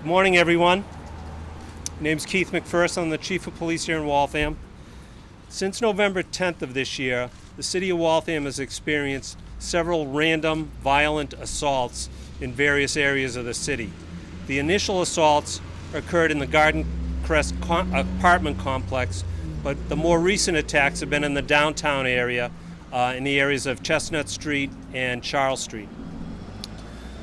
Good morning, everyone. My name's Keith McPherson. I'm the Chief of Police here in Waltham. Since November 10th of this year, the City of Waltham has experienced several random violent assaults in various areas of the city. The initial assaults occurred in the Garden Crest apartment complex, but the more recent attacks have been in the downtown area, in the areas of Chestnut Street and Charles Street.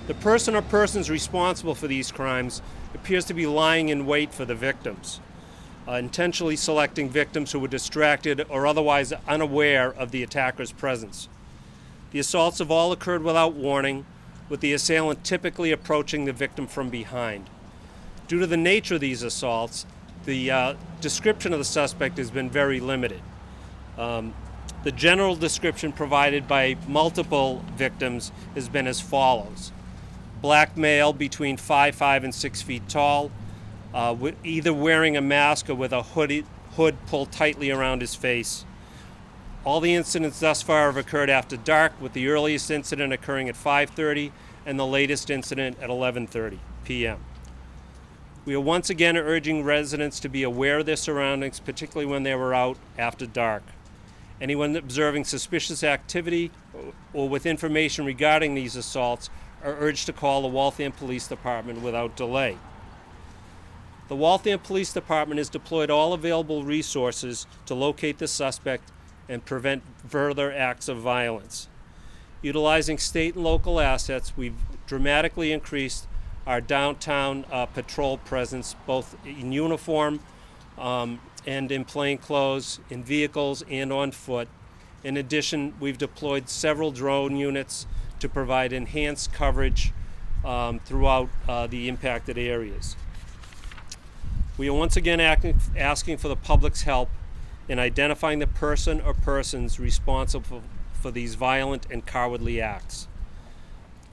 The person or persons responsible for these crimes appears to be lying in wait for the victims, intentionally selecting victims who were distracted or otherwise unaware of the attacker's presence. The assaults have all occurred without warning, with the assailant typically approaching the victim from behind. Due to the nature of these assaults, the description of the suspect has been very limited. The general description provided by multiple victims has been as follows. Black male between 5'5" and 6 feet tall, either wearing a mask or with a hood pulled tightly around his face. All the incidents thus far have occurred after dark, with the earliest incident occurring at 5:30 and the latest incident at 11:30 p.m. We are once again urging residents to be aware of their surroundings, particularly when they were out after dark. Anyone observing suspicious activity or with information regarding these assaults are urged to call the Waltham Police Department without delay. The Waltham Police Department has deployed all available resources to locate the suspect and prevent further acts of violence. Utilizing state and local assets, we've dramatically increased our downtown patrol presence, both in uniform and in plain clothes, in vehicles and on foot. In addition, we've deployed several drone units to provide enhanced coverage throughout the impacted areas. We are once again asking for the public's help in identifying the person or persons responsible for these violent and cowardly acts.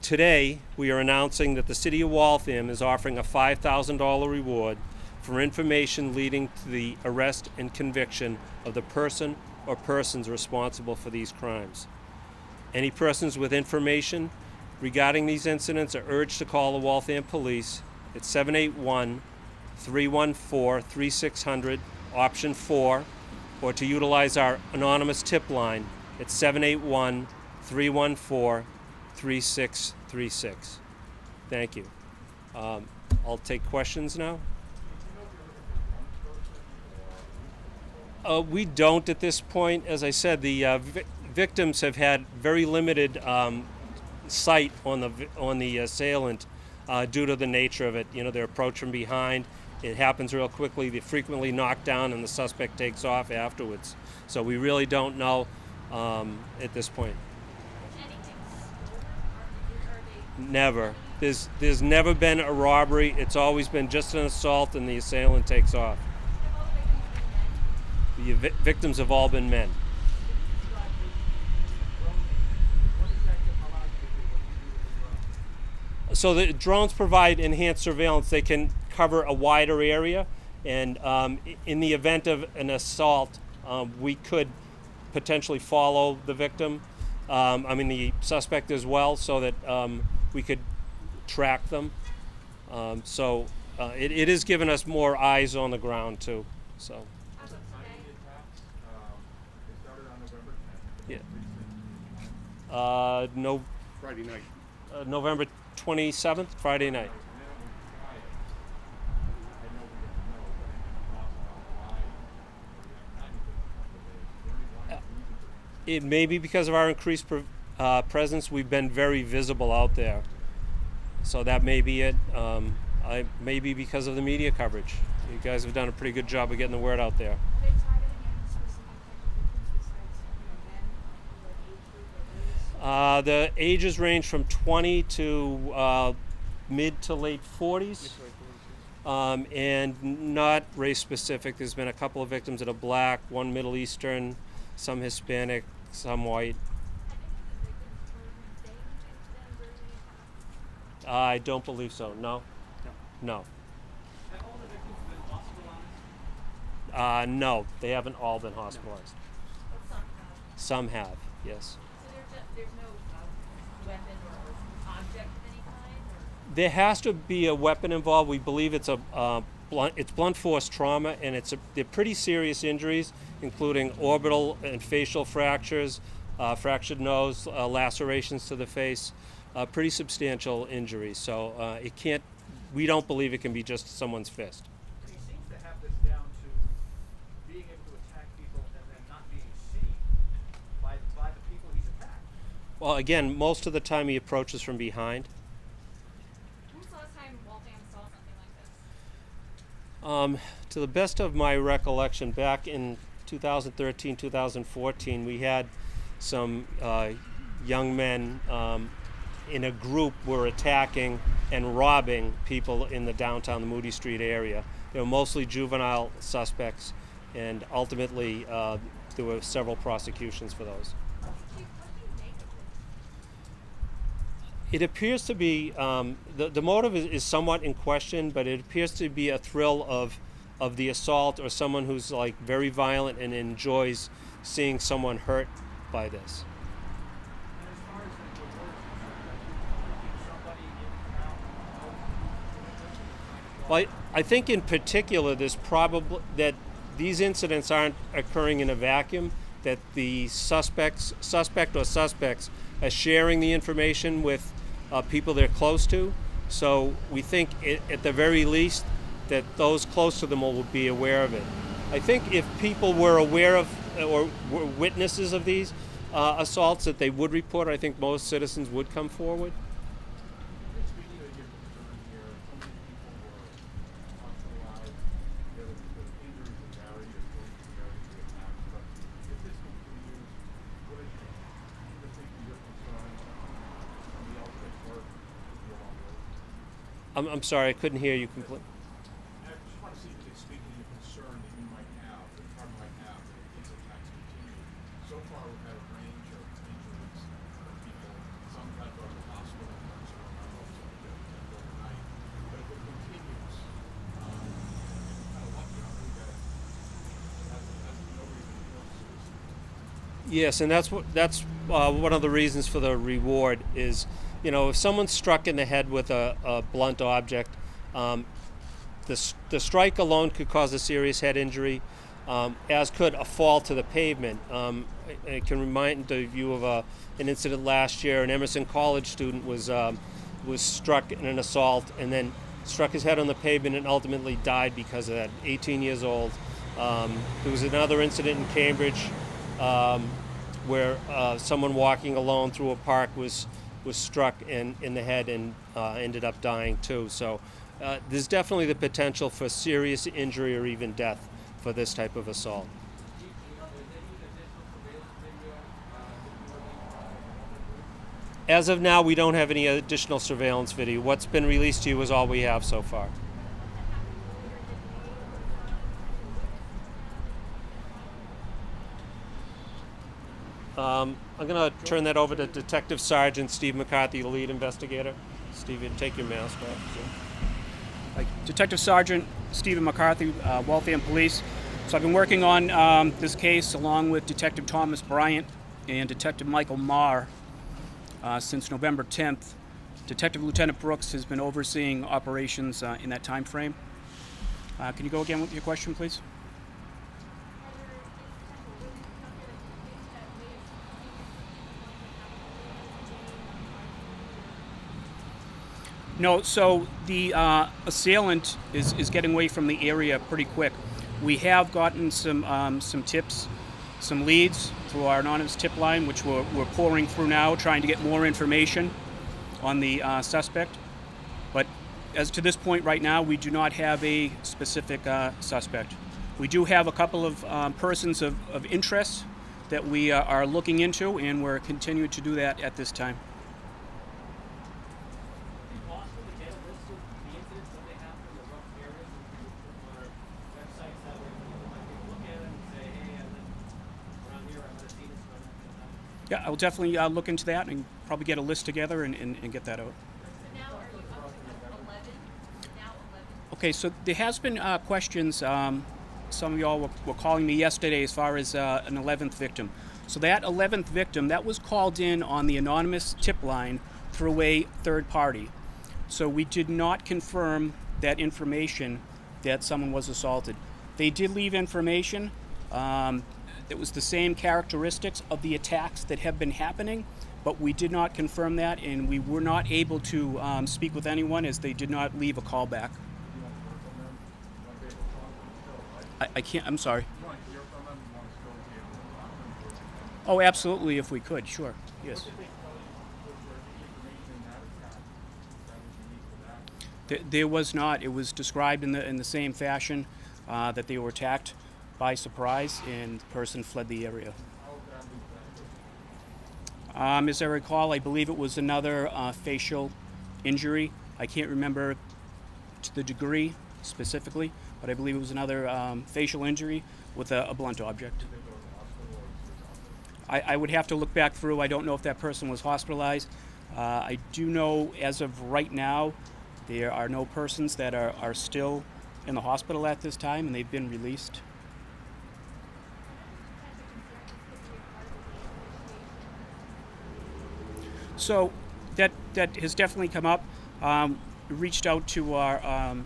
Today, we are announcing that the City of Waltham is offering a $5,000 reward for information leading to the arrest and conviction of the person or persons responsible for these crimes. Any persons with information regarding these incidents are urged to call the Waltham Police at 781-314-3600, option 4, or to utilize our anonymous tip line at 781-314-3636. Thank you. I'll take questions now. We don't at this point. As I said, the victims have had very limited sight on the assailant due to the nature of it. You know, their approach from behind. It happens real quickly. They're frequently knocked down, and the suspect takes off afterwards. So we really don't know at this point. Never. There's never been a robbery. It's always been just an assault, and the assailant takes off. The victims have all been men. So the drones provide enhanced surveillance. They can cover a wider area, and in the event of an assault, we could potentially follow the victim, the suspect as well, so that we could track them. It has given us more eyes on the ground too. So. Yeah. No. Friday night. November 27th, Friday night. It may be because of our increased presence. We've been very visible out there. So that may be it. May be because of the media coverage. You guys have done a pretty good job of getting the word out there. The ages range from 20 to mid to late 40s, and not race specific. There's been a couple of victims that are black, one Middle Eastern, some Hispanic, some white. I don't believe so. No. No. Have all the victims been hospitalized? No, they haven't all been hospitalized. But some have. Some have, yes. So there's no weapon or object of any kind? There has to be a weapon involved. We believe it's blunt force trauma, and they're pretty serious injuries, including orbital and facial fractures, fractured nose, lacerations to the face, pretty substantial injuries. So we don't believe it can be just someone's fist. He seems to have this down to being able to attack people and then not being seen by the people he's attacked. Well, again, most of the time he approaches from behind. When was the last time Waltham saw something like this? To the best of my recollection, back in 2013, 2014, we had some young men in a group were attacking and robbing people in the downtown, the Moody Street area. They were mostly juvenile suspects, and ultimately there were several prosecutions for those. What do you make of It appears to be, the motive is somewhat in question, but it appears to be a thrill of the assault, or someone who's like very violent and enjoys seeing someone hurt by this. And as far as the reward, somebody in Well, I think in particular there's probably that these incidents aren't occurring in a vacuum, that the suspect or suspects are sharing the information with people they're close to. So we think at the very least that those close to them will be aware of it. I think if people were aware of or were witnesses of these assaults, that they would report. I think most citizens would come forward. Speaking of your concern here, so many people were hospitalized, the injuries and variety of the attacks, but if this continues, what is the thing you're concerned somebody else gets hurt along the way? I'm sorry, I couldn't hear you completely. I just want to see if you can speak to your concern that you might have, that the department might have, that if these attacks continue. So far, we've had a range of injuries of people, some have gone to the hospital, some are not, some have overnight. But if it continues, kind of lucky, we got it. That's no reason to feel suicide. Yes, and that's one of the reasons for the reward is, if someone's struck in the head with a blunt object, the strike alone could cause a serious head injury, as could a fall to the pavement. I can remind you of an incident last year. An Emerson College student was struck in an assault and then struck his head on the pavement and ultimately died because of that. 18 years old. There was another incident in Cambridge where someone walking alone through a park was struck in the head and ended up dying too. So there's definitely the potential for serious injury or even death for this type of assault. As of now, we don't have any additional surveillance video. What's been released to you is all we have so far. I'm going to turn that over to Detective Sergeant Steve McCarthy, the lead investigator. Steve, you take your mask off. Detective Sergeant Stephen McCarthy, Waltham Police. So I've been working on this case along with Detective Thomas Bryant and Detective Michael Marr since November 10th. Detective Lieutenant Brooks has been overseeing operations in that time frame. Can you go again with your question, please? No, so the assailant is getting away from the area pretty quick. We have gotten some tips, some leads through our anonymous tip line, which we're pouring through now, trying to get more information on the suspect. But as to this point right now, we do not have a specific suspect. We do have a couple of persons of interest that we are looking into, and we're continuing to do that at this time. Yeah, I'll definitely look into that and probably get a list together and get that out. So now are you up to 11? Now 11? Okay, so there has been questions. Some of y'all were calling me yesterday as far as an 11th victim. So that 11th victim, that was called in on the anonymous tip line through a third party. So we did not confirm that information that someone was assaulted. They did leave information. It was the same characteristics of the attacks that have been happening, but we did not confirm that, and we were not able to speak with anyone as they did not leave a call back. I can't, I'm sorry. Oh, absolutely, if we could, sure, yes. There was not. It was described in the same fashion that they were attacked by surprise and the person fled the area. As I recall, I believe it was another facial injury. I can't remember to the degree specifically, but I believe it was another facial injury with a blunt object. I would have to look back through. I don't know if that person was hospitalized. I do know as of right now, there are no persons that are still in the hospital at this time, and they've been released. So that has definitely come up. We reached out to our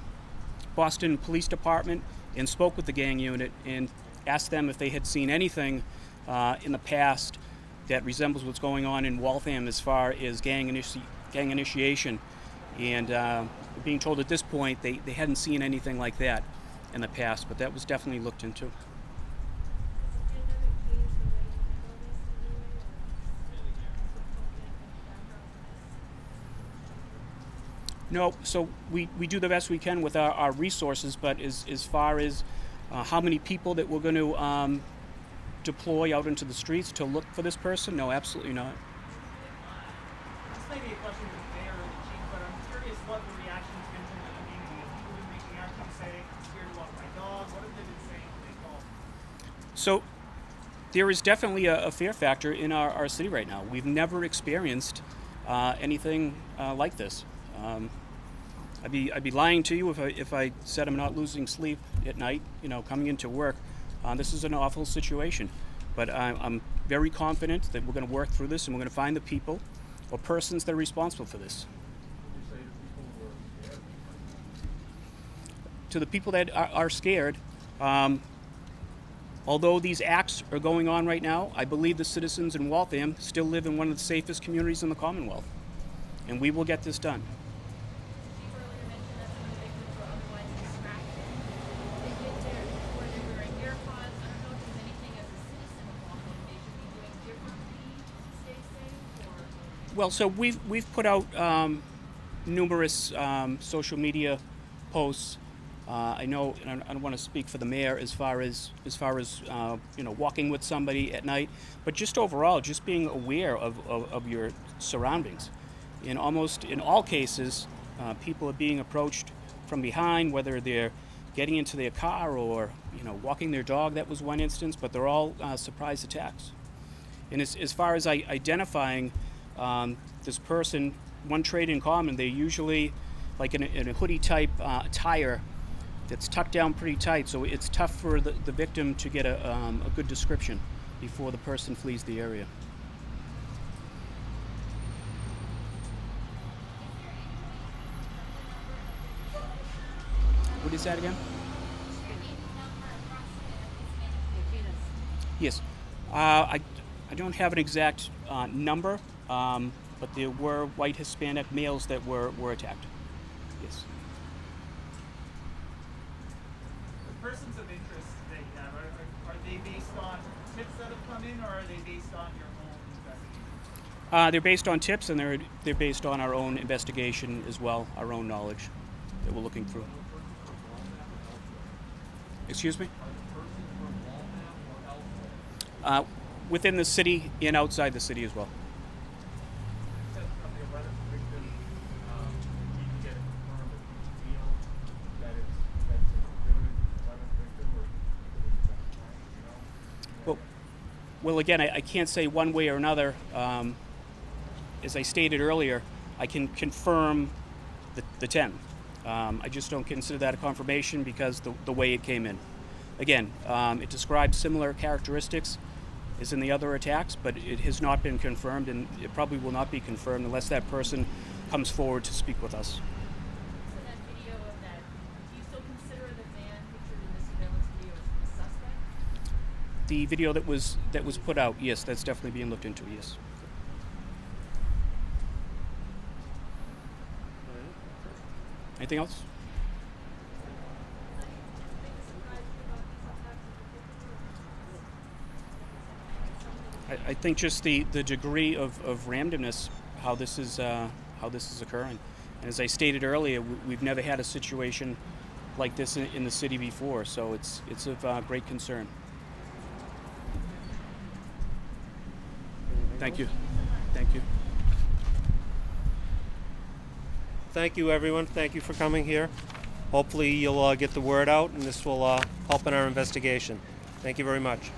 Boston Police Department and spoke with the gang unit and asked them if they had seen anything in the past that resembles what's going on in Waltham as far as gang initiation. And being told at this point they hadn't seen anything like that in the past, but that was definitely looked into. No, so we do the best we can with our resources, but as far as how many people that we're going to deploy out into the streets to look for this person, no, absolutely not. This may be a question for the mayor or the chief, but I'm curious what the reaction's been from the community. Have people been reaching out to you saying, I'm scared to walk my dog? What have they been saying when they call? So there is definitely a fear factor in our city right now. We've never experienced anything like this. I'd be lying to you if I said I'm not losing sleep at night, coming into work. This is an awful situation, but I'm very confident that we're going to work through this and we're going to find the people or persons that are responsible for this. To the people that are scared, although these acts are going on right now, I believe the citizens in Waltham still live in one of the safest communities in the Commonwealth, and we will get this done. You earlier mentioned that some of the victims were otherwise distracted. They did were they wearing AirPods? I don't know if there's anything as a citizen of Waltham they should be doing differently to stay safe, or Well, so we've put out numerous social media posts. I know, and I don't want to speak for the mayor as far as walking with somebody at night, but just overall, just being aware of your surroundings. In almost in all cases, people are being approached from behind, whether they're getting into their car or walking their dog. That was one instance, but they're all surprise attacks. And as far as identifying this person, one trait in common, they're usually like in a hoodie type attire that's tucked down pretty tight, so it's tough for the victim to get a good description before the person flees the area. What is that again? Yes. I don't have an exact number, but there were white Hispanic males that were attacked. Yes. The persons of interest that you have, are they based on tips that have come in, or are they based on your own investigation? They're based on tips, and they're based on our own investigation as well, our own knowledge that we're looking through. Excuse me? Within the city and outside the city as well. From the 11th victim, you can get it confirmed if you feel that it's a legitimate 11th victim, or is that right, Well, again, I can't say one way or another. As I stated earlier, I can confirm the 10. I just don't consider that a confirmation because the way it came in. Again, it describes similar characteristics as in the other attacks, but it has not been confirmed, and it probably will not be confirmed unless that person comes forward to speak with us. So that video of that, do you still consider the man pictured in the surveillance video as a suspect? The video that was put out, yes, that's definitely being looked into. Yes. Anything else? I think just the degree of randomness, how this is occurring. And as I stated earlier, we've never had a situation like this in the city before, so it's of great concern. Thank you. Thank you. Thank you, everyone. Thank you for coming here. Hopefully you'll get the word out, and this will help in our investigation. Thank you very much.